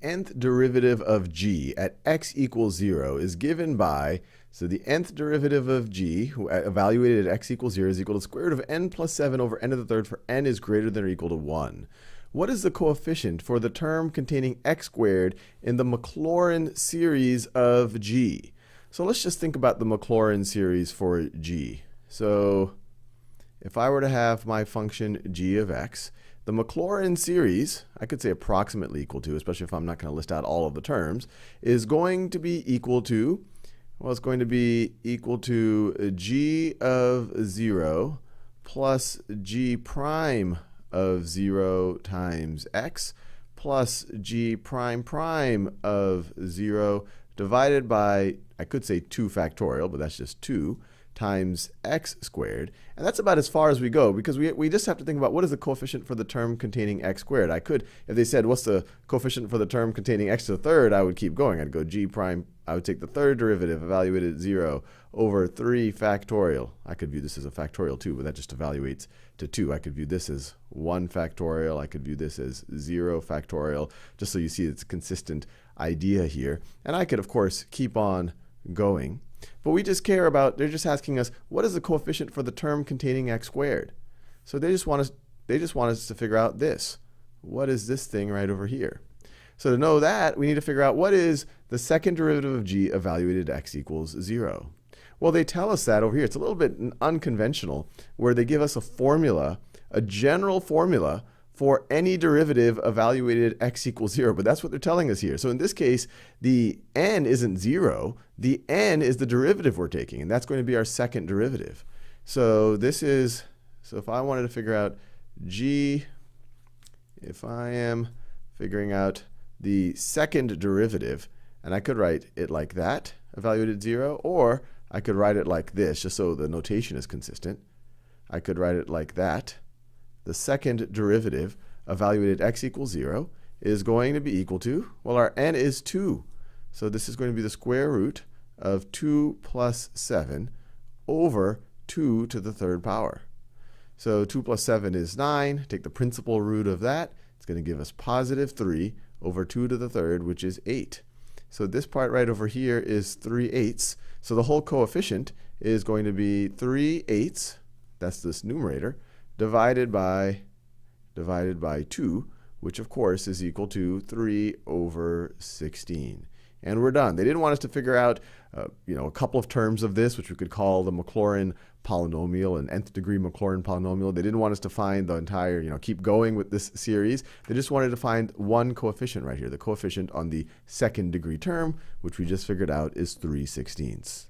nth derivative of g at x equals 0 is given by, so the nth derivative of g, evaluated at x equals 0, is equal to the square root of n plus 7 over n to the third for n is greater than or equal to 1. What is the coefficient for the term containing x squared in the Maclaurin series of g? So let's just think about the Maclaurin series for g. So if I were to have my function g of x, the Maclaurin series, I could say approximately equal to, especially if I'm not going to list out all of the terms, is going to be equal to, well, it's going to be equal to g of 0 plus g prime of 0 times x plus g prime prime of 0 divided by, I could say 2 factorial, but that's just 2, times x squared. And that's about as far as we go, because we just have to think about what is the coefficient for the term containing x squared. I could, if they said what's the coefficient for the term containing x to the third, I would keep going. I'd go g prime, I would take the third derivative evaluated at 0 over 3 factorial. I could view this as a factorial too, but that just evaluates to 2. I could view this as 1 factorial. I could view this as 0 factorial, just so you see it's a consistent idea here. And I could, of course, keep on going. But we just care about, they're just asking us, what is the coefficient for the term containing x squared? So they just want us to figure out this. What is this thing right over here? So to know that, we need to figure out what is the second derivative of g evaluated at x equals 0. Well, they tell us that over here. It's a little bit unconventional, where they give us a formula, a general formula for any derivative evaluated at x equals 0. But that's what they're telling us here. So in this case, the n isn't 0. The n is the derivative we're taking, and that's going to be our second derivative. So this is, so if I wanted to figure out g, if I am figuring out the second derivative, and I could write it like that, evaluated at 0, or I could write it like this, just so the notation is consistent. I could write it like that. The second derivative evaluated at x equals 0 is going to be equal to, well, our n is 2. So this is going to be the square root of 2 plus 7 over 2 to the third power. So 2 plus 7 is 9. Take the principal root of that. It's going to give us positive 3 over 2 to the third, which is 8. So this part right over here is 3/8. So the whole coefficient is going to be 3/8, that's this numerator, divided by 2, which of course is equal to 3 over 16. And we're done. They didn't want us to figure out a couple of terms of this, which we could call the Maclaurin polynomial, an nth degree Maclaurin polynomial. They didn't want us to find the entire, keep going with this series. They just wanted to find one coefficient right here, the coefficient on the second degree term, which we just figured out is 3/16.